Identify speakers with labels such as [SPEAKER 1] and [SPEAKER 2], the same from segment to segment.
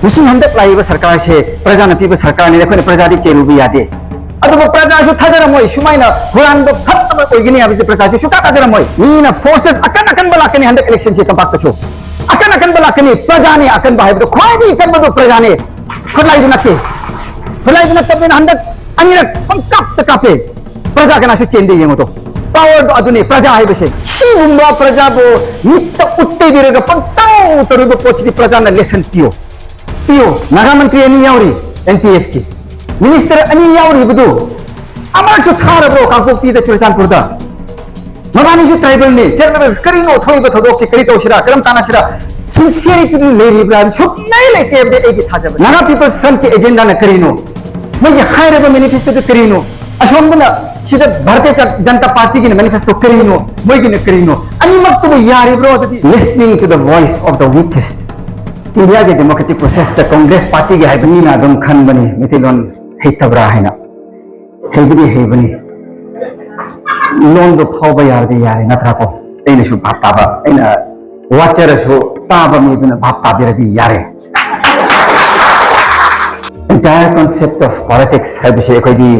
[SPEAKER 1] Missing हंदक live सरकार से प्रजा न पीब सरकार ने अखोने प्रजा दी चेलुबी यादे अदुबो प्रजा सु थाजरमोय सुमाइना हुरानदो फत्तबा ओइगनी हाबिसे प्रजा सु सुता थाजरमोय मीना फोर्सेस अकन अकन बलाकनी हंदक इलेक्शन से कंपाक्ट सु अकन अकन बलाकनी प्रजा ने अकन बाहेबदो ख्वाइदी कन बदो प्रजा ने खलाइदु नते खलाइदु नतबने हंदक अनिरक पंकप कापे प्रजा कना सु चेंदे येंगो तो पावर दो अदुने प्रजा हाइबसे सिगुम्बा प्रजा बो नित्त उत्ते बिरगा पंताव तरुबो पोचदी प्रजा न लेसन पियो पियो नागा मंत्री अनि यावरी एनपीएफ की मिनिस्टर अनि यावरी बदु अमर सु थारबो कांपोपी द चुरचानपुर दा मबानी सु ट्राइबल ने चेरबल करिनो थोइबो थदोक से करि तोसिरा करम तानासिरा सिंसियरिटी लेरिब्रा सुक नै लेते बे एगी थाजब नागा पीपल्स फ्रंट के एजेंडा न करिनो मगे हायरबो मैनिफेस्टो के करिनो असोमदना सिदा भारतीय जनता पार्टी की मैनिफेस्टो करिनो मोइगी न करिनो अनिमक तो यारिब्रो दि listening to the voice of the weakest India के democratic process the Congress party के हाइबनी ना दम खन बनी मिथिलोन हेतबरा है ना हेबनी लोन दो फाव यारदे यारे नत्रा को एने सु भाप ताबा एना वाचर सु ताबा मिदुना भाप ताबिरदी यारे एंटायर कांसेप्ट ऑफ पॉलिटिक्स है बिसे कोई दी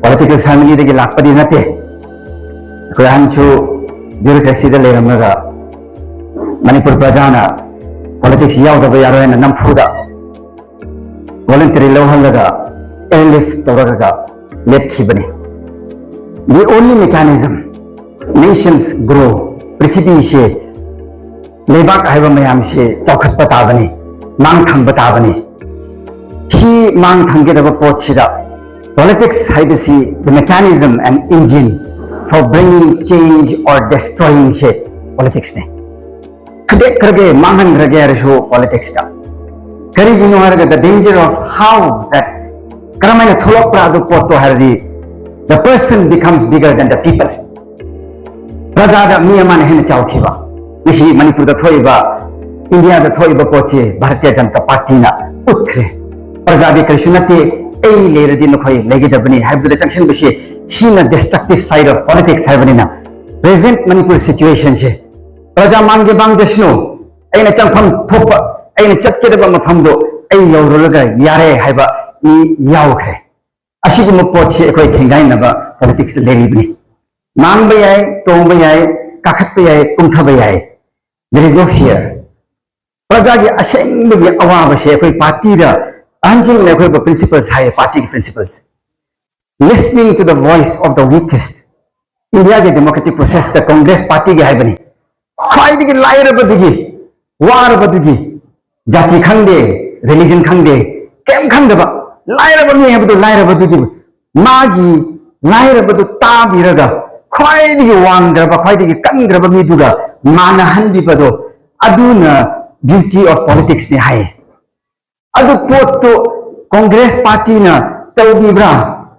[SPEAKER 1] पॉलिटिकल फैमिली दे लापदी नते कोई हंसु ब्यूरोक्रेसी दे लेरमगा मणिपुर प्रजाना पॉलिटिक्स यावदब यारो है नमफुदा वॉलंटरी लौहलगा एयरलिफ्ट तौरगा लेपखिबने the only mechanism nations grow पृथ्वी से लेबाक हाइबा मयाम से चौखत बताबने मांग थंग बताबने सी मांग थंगे दब पोचिदा politics हाइबसी the mechanism and engine for bringing change or destroying से politics ने कदे करगे मांगन रगे रशो politics दा करी गिनो हरगा the danger of how that करमाइना थोलक प्रादु पोतो Hardi the person becomes bigger than the people प्रजा दा मियामान हेन चाउखिबा मिसी मणिपुर दा थोइबा इंडिया दा थोइबा पोचे भारतीय जनता पार्टी ना उखरे प्रजा दे कृष्णते ए लेरदी नखोय लेगिदबनी हाइबुदा जंक्शन बसे सीना डिस्ट्रक्टिव साइड ऑफ पॉलिटिक्स हाइबनी ना प्रेजेंट मणिपुर सिचुएशन से प्रजा मांगे बांग जसनो एना चंफम थोप एना चटकेदबा मफमदो ए यौरलगा यारे हाइबा नि याउखरे असिगुम पोचे एकोय थेंगाइनबा पॉलिटिक्स लेरिबनी मांगबा याय तोंबा याय काखतबा याय कुंथबा याय देयर इज नो फियर प्रजा की असेंबली अवाब से एकोय पार्टी दा अंजिंग ने एकोय प्रिंसिपल्स हाय पार्टी के principles listening to the voice of the weakest India के democratic process the Congress party के हाइबनी खाइदगी लायरबदगी वारबदगी जाति खंगदे रिलीजन खंगदे केम खंगदबा लायरबनी हेबदो लायरबदगी मागी लायरबदो ताबिरगा खाइदगी वांगद्रबा खाइदगी कंगद्रबा मिदुगा मानहनदिबदो अदुना ब्यूटी ऑफ पॉलिटिक्स ने हाय अदु पोतो कांग्रेस पार्टी ना तौबिब्रा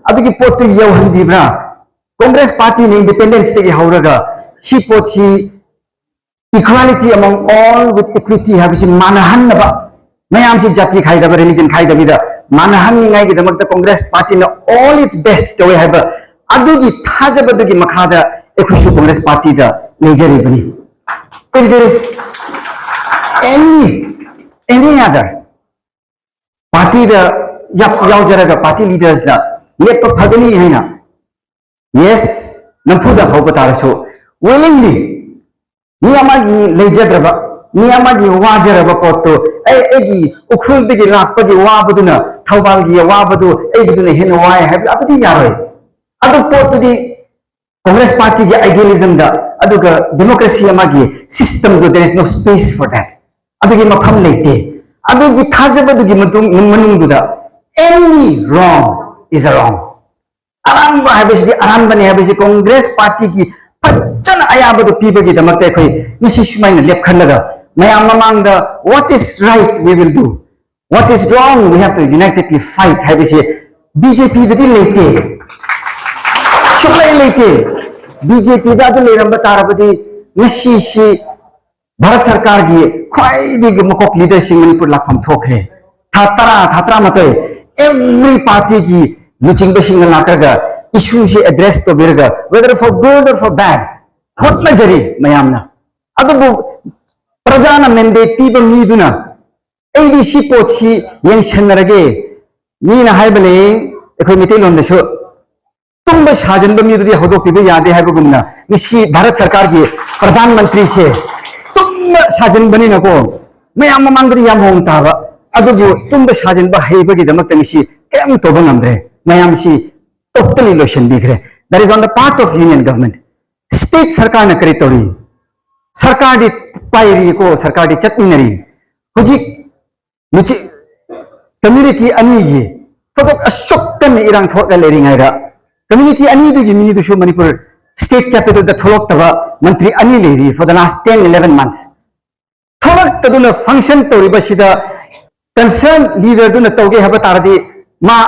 [SPEAKER 1] अदुगी पोतो यौहनदिब्रा कांग्रेस पार्टी ने इंडिपेंडेंस ते हौरगा सी पोची equality among all with equity habisi manahannaba mayam si jati khaidaba religion khaidabida manahanningai gi damakta congress party na all its best to haba adugi thajabadugi makhada ekhusu congress party da lejari bani if there is any other party da yaujaraga party leaders da lepa phagani haina yes nampuda hoba tarasu willingly नियमागी लेजद्रबा नियमागी वाजरबा पोतो एगी उखुलदगी लापगी वाबदुना थौबालगी वाबदु एगिदुना हेन वाय हैब अदुदी यारोय अदु पोतुदी कांग्रेस पार्टी की आइडियलिज्म दा अदुगा डेमोक्रेसी अमागी सिस्टम दो there is no space for that अदुगी मफम लेते अदुगी थाजबदुगी मनुंगदुदा any wrong is a wrong अरानबा हैबसी अरानबने हैबसी कांग्रेस पार्टी की फजन अयाबदो पीबगी दमकते खोय मिसी सुमाइना लेपखनलगा मयाम ममांगदा what is right we will do what is wrong we have to unitedly fight हैबसी बीजेपी ददि लेते सुमले लेते बीजेपी दा दु लेरम बतारबदी मिसी सी भारत सरकार की खोयदि मकोक लीडरशिप मणिपुर लाफम थोखरे थातरा मतोय एवरी पार्टी की लुचिंग बसिंग लाकरगा issue से address to birga whether for good or for bad hotna jari mayamna adu prajana mandate piba miduna ADC पोची यंगशनरगे मीना हाइबले एखोय मितेलोंदसु तुम साजन बमीदुदी हदोपिबे यादे हाइबगुमना मिसी भारत सरकार की प्रधानमंत्री से तुम साजन बनी नको मयाम ममांगदि याम होंग ताबा अदुबु तुम साजन ब हेबगी दमक मिसी केम तोबं नमद्रे मयाम सी टोटली लोशन बिग्रे that is on the part of union government state सरकार न करी तोरी सरकार दी पाइरी को सरकार दी चटमिनरी हुजी मुझे कम्युनिटी अनी ये तो अशोकन इरांग थोक लेरिंगाइरा कम्युनिटी अनी दुगी मी दुशु मणिपुर स्टेट कैपिटल द थोक तबा मंत्री अनी लेरी फॉर द लास्ट 10-11 मंथ्स थोक तदुना फंक्शन तोरी बसिदा कंसर्न लीडर दुना तोगे हबा तारदी मा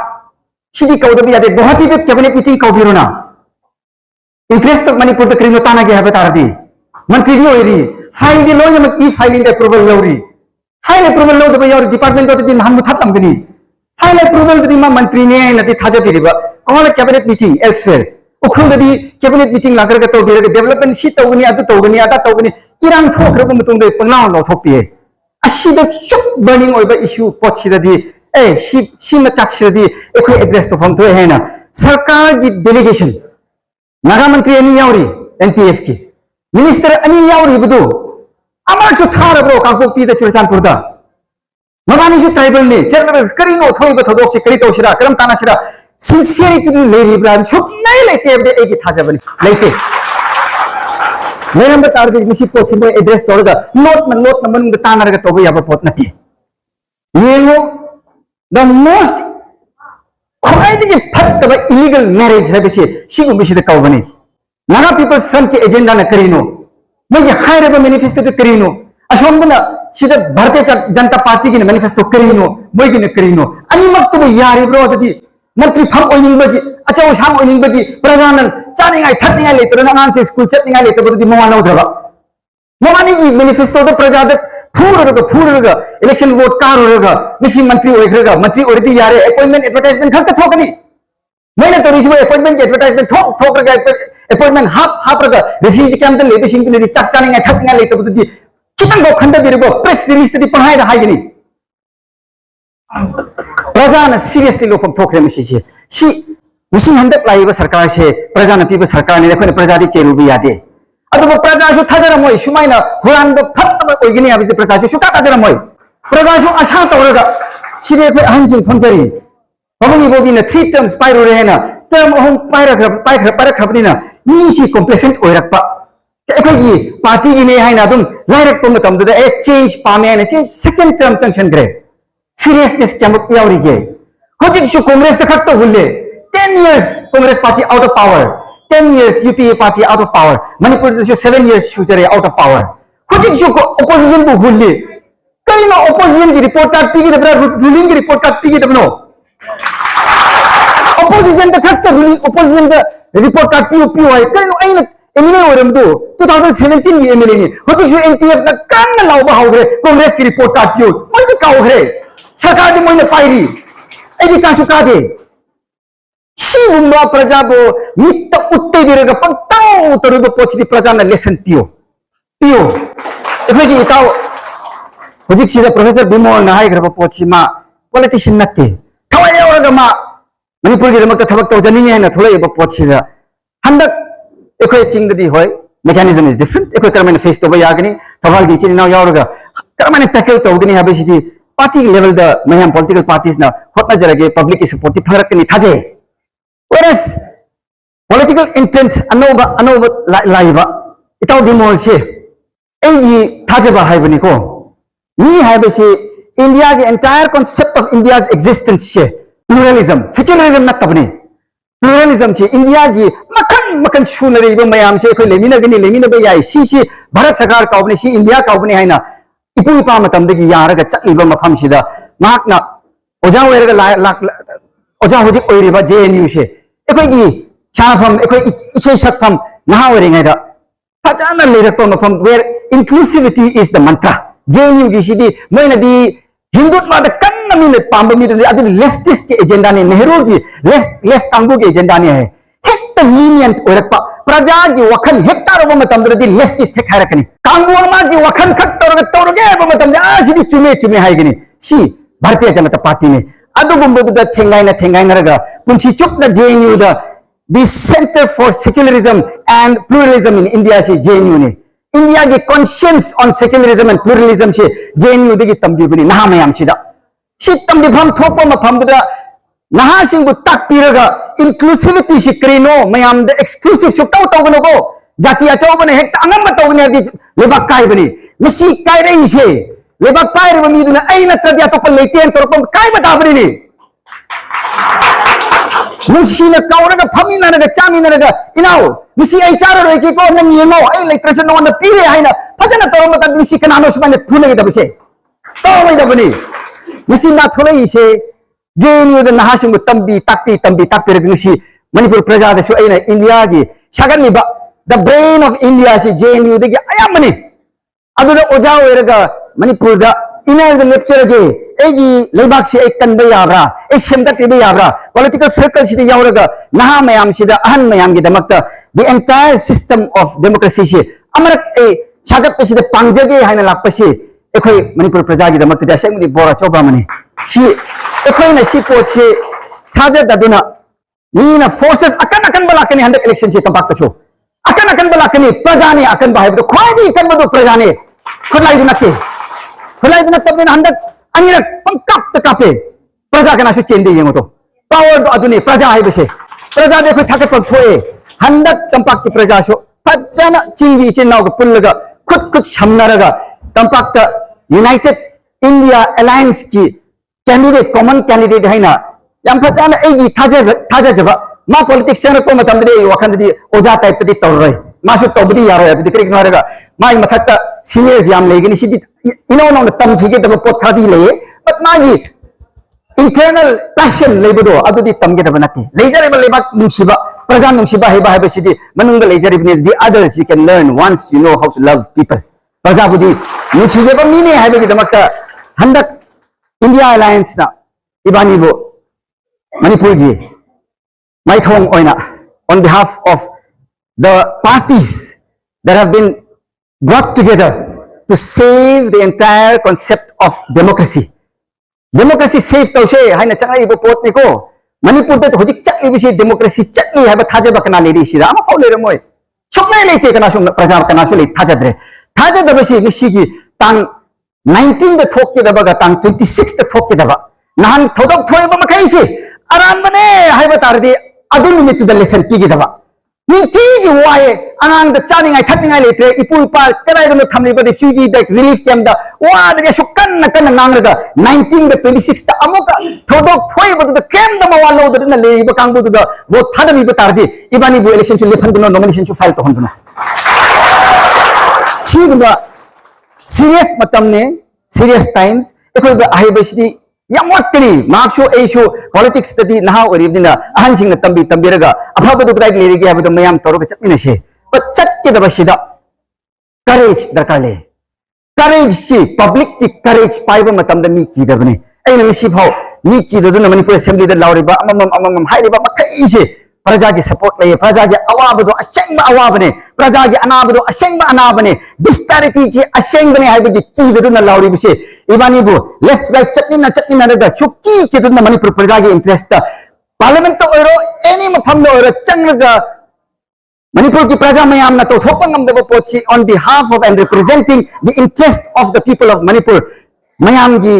[SPEAKER 1] सिदी कौदबी यादे गुवाहाटी द कैबिनेट मीटिंग कौबिरोना इंटरेस्ट ऑफ मणिपुर द क्रिनो ताना गे हबा तारदी मंत्री दी होइरी फाइल दी लोय मक ई फाइलिंग द अप्रूवल लौरी फाइल अप्रूवल लो दबा यार डिपार्टमेंट तो दिन हम मुथत नमगनी फाइल अप्रूवल दि मा मंत्री ने नदी थाजा बिरिबा कौन कैबिनेट मीटिंग एल्सवेयर उखुल दि कैबिनेट मीटिंग लाकर तो बिरग डेवलपमेंट सी तौगनी अदु तौगनी अदा तौगनी इरांग थोखरगु मतुंग दे पंगलाव लो थोपिए असिद सुक बर्निंग ओइबा इशू पोचिदि ए सी म चाक्सिदि एखोय एड्रेस तो फम तो हेना सरकार की डेलीगेशन नागा मंत्री अनि यावरी एनपीएफ की मिनिस्टर अनि यावरी बदु अमारसु थारब्रो काकोपी द चुरचानपुर दा मबानीसु ट्राइबल ने चरल करिनो थोइबा थदोक से करि तौसिरा करम तानासिरा सिंसियरिटी लेरिब्रा सुक नै लेते बे एगी थाजबनि लेते मेरम तार दि मिसी पोछि में एड्रेस तोरगा नोट न मनुंग तानरगा तोबे याबा पोत नति येंगो द मोस्ट खोइदि के फत्तबा इलीगल मैरिज है बेसे सिगु मिसी द कौबनि नागा पीपल्स फ्रंट के एजेंडा न करिनो मुझे हायर मैनिफेस्टो तो करीनो असोमदना सिदा भारतीय जनता पार्टी की मैनिफेस्टो करीनो मोइगी न करीनो अनिमक तो यारिब्रो ददी मंत्री फम ओइनिंगबगी अचौ साम ओइनिंगबगी प्रजानन चानिंगाय थत्निंगाय लेतरना नान से स्कूल चतनिंगाय लेतबदी मवा नौद्रबा मवानी की मैनिफेस्टो तो प्रजाद फूरगा इलेक्शन वोट कारोरगा मिसी मंत्री ओइग्रगा मंत्री ओरदी यारे अपॉइंटमेंट एडवर्टाइजमेंट खत थोकनी मैंने तो रिजो अपॉइंटमेंट के एडवर्टाइजमेंट थोक रगा अपॉइंटमेंट हाफ रगा रिफ्यूजी कैंप द लेबे सिंग ने चक चानिंग थकनिंग लेतबदी कितन गो खंड बिरगो प्रेस रिलीज तदी पहाय दा हाइगनी प्रजान सीरियसली लोफम थोकरे मिसी मिसी हंदक लाइबा सरकार से प्रजान पीबा सरकार ने कोने प्रजादी चेरुबी यादे अदुबो प्रजासु थाजरमोय सुमाइना हुरान द फत्तबा ओइगनी हाबिसे प्रजासु सुता थाजरमोय प्रजासु आशा तौरगा सिदे कोइ अहनसिंग फंजरी पबंगी बोबीना 3 टर्म्स पाइरो रेना टर्म अहम पाइरखबनिना मीसी कॉम्प्लेसेंट ओइरक्पा एखोगी पार्टी की ने हाइना दुम लाइरक्पा मतमदुदा ए चेंज पामे ने चेंज सेकंड टर्म तंगशनग्रे सीरियसनेस क्यामुक यावरिगे होजिकसु कांग्रेस त खक्तो हुल्ले 10 years Congress party out of power 10 years UPA party out of power Manipur दसु 7 years सुजरे आउट ऑफ पावर होजिकसु को ऑपोजिशन बु हुल्ले करिनो ऑपोजिशन की रिपोर्ट कार्ड पीगी दबरा रूलिंग की रिपोर्ट कार्ड पीगी दबनो opposition the fact opposition the report card POP है कहीं ऐन एमएलए हो रहे हैं 2017 की एमएलए ने होती जो एनपीएफ ना कान ना लाओ बाहर गए कांग्रेस की रिपोर्ट कार्ड PO मुझे काउ है सरकार दी मुझे पायरी ऐसी काशु कादे शिवुम्बा प्रजा बो नित्य उत्ते बिरेगा पंताओ तरुबो पोचती प्रजा ना लेसन PO इफे की इताओ होती सीधा प्रोफेसर बिमो ना है घर बो पोची माँ पॉलिटिशियन नत्ते थवाया वाला माँ मणिपुर की दमक थबक तौजनिंग है ना थोड़े पोचिदा हंदक एखोय चिंगदी होय मेकानिज्म इज डिफरेंट एखोय करमन फेस तो यागनी थवाल की चिनाव यावरगा करमन टैकल तौगनी हाबिसिदी पार्टी लेवल द मयाम पॉलिटिकल पार्टीज ना होतना जरगे पब्लिक की सपोर्ट फरक नि थाजे whereas political intent anova laiba itaw dimol se एगी थाजेबा हाइबनी को मी हाइबसे इंडिया के entire concept of India's existence से प्लूरलिज्म सेक्युलरिज्म नतबनी प्लूरलिज्म से इंडिया की मखन सुनरीब मयाम से कोई लेमिनबे याई सी भारत सरकार काउबनी सी इंडिया काउबनी हाइना इपु इपा मतमदगी यारगा चलिबा मफम सिदा माकना ओजा ओइरगा ओजा होजिक ओइरिबा जेएनयू से एकोइगी चाफम एकोइ इसे सकफम नहा ओइरिङैदा फजाना लेरकपा मफम where inclusivity is the mantra JNU की सिदी मैनदी हिंदुत्व द कन्न मिन पांब मिन अदु लेफ्टिस्ट के एजेंडा ने नेहरू की लेफ्ट कांगू के एजेंडा ने है हेक्ट लीनियंट ओरकपा प्रजा की वखन हेक्टर ब मतम दि लेफ्टिस्ट हे खारकनी कांगू मा की वखन खक तोरगे ब मतम आ सिदी चुमे हाइगनी si Bharatiya Janata Party ne adugumbuda thengai na punchi chupna JNU da the Center for Secularism and Pluralism in India si JNU ne India ki conscience on secularism and pluralism si JNU de ki tambi bani naha mayam si da si tambi pham thopa ma pham da naha sing bu tak piraga inclusivity si krino mayam da exclusive su tau tau ko jati achau bane hek angam ma tau ne di lebak kai bani misi kai rei se lebak kai re mi duna ai na tradia to pal leiten tor pam kai ba da bani ni misi na kaura ga phami na ga chami na ga inau misi ai charo roi ki ko nang yengo ai electrician no na pire hai na phajana tor ma ta misi kana no sumane phule ga da se to mai da bani misi na tholai se JNU da naha sing tambi takpi re misi Manipur praja da su ai na India gi sagan ni ba the brain of India si JNU de ayam mani adu da oja oiraga Manipur da ina the lecture ge egi leibak si ek kan ba yabra e semdak be yabra political circle si de yauraga naha mayam si da ahan mayam gi damakta the entire system of democracy si amarak e sagat si de pangjage haina lakpasi ekhoi Manipur praja gi damakta da sengni bora choba mani si ekhoi na si pot si thaja daduna ni na forces akan balakani handak election si tampak ta show akan balakani prajane akan bahai to khoi kan bado prajane khulai dunate tabne handak anirak pangkap takape praja kana su chendi yengo to power do aduni praja hai bese praja de khoi thake pam thoe handak tampak ki praja so pajana chingi chinnaw ko pullaga khut samnaraga tampak ta United India Alliance ki candidate common candidate haina yam pajana egi thaja jaba ma politics sang ko matam de wakan di oja type to di torroi ma su to budi yaro ya to dikrik naraga mai mathakta seniors yam legini sidi ino no tam thige da pot khadi le but ma ji internal passion lebudo adu di tamge da banati lejare ba lebak nungsiba prajan nungsiba heba heba sidi manung lejare bini the others you can learn once you know how to love people praja budi nungsije ba mine heba gi damakta handak India Alliance na ibani bo Manipur gi Maithong Oina, on behalf of the parties that have been brought together to save the entire concept of democracy. Democracy save to say, haina changa ibo pot ni ko. Manipur da hojik chak ibisi democracy chak ni haba thaja bakana ledi sida. Ama kau lere moy. Chokna lete kana sum praja kana sule thaja dre. Thaja da basi nisi ki tang 19 the thok ke dabaga tang 26 the thok ke daba. Nahan thodok thoe ba makai si. Aram bane haiba tardi adun mitu da lesson pigi daba ninti gi wae anang da chaning ai thatning ai letre ipu pa kalai da thamli ba refugee da relief camp da wa da sukan na kan nang da 19 da 26 da amoka thodok thoi ba da camp da mawalo da na le ba kangbu da vote thada mi ba tardi ibani bu election chu lephan guno nomination chu file to hon guno sigba serious matam ne serious times ekoi ba ai ba sidi yamot kini marksho aisho politics study naha oribdina ahan sing na tambi raga afaba du krai leri gi abdo mayam toro ka chatni se but chat ke da basida courage darkar le courage si public ki courage paiba matam da mi ki da bane ai na si phau mi ki da na Manipur assembly da lauriba amam hairiba makai se praja ki support le praja ki awab do asengba awab ne praja ki anab do asengba anab ne disparity ji aseng bane haiba ki da na lauri bise ibani bu left right chutni na da sukki ki da Manipur praja ki interest ta parliament to oro any mapham no oro changraga Manipur ki praja mayam na to thopangam da pochi on behalf of and representing the interest of the people of Manipur mayam gi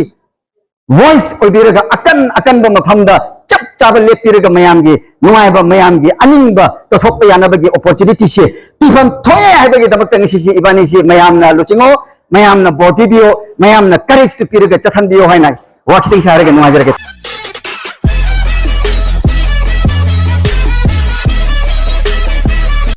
[SPEAKER 1] voice obiraga akan ba mapham da चावल ले पिरगा मयाम गी नुआइबा मयाम गी अनिंगबा तो थोपा यानबगी opportunity से पिफन थोए हाइबगी दबक तंग cc इबानी सि मयाम ना लुचिंगो मयाम ना बोटिबियो मयाम ना करेज टू पिरगा चथन बियो हाइना वाखिति सारगे नुआजरगे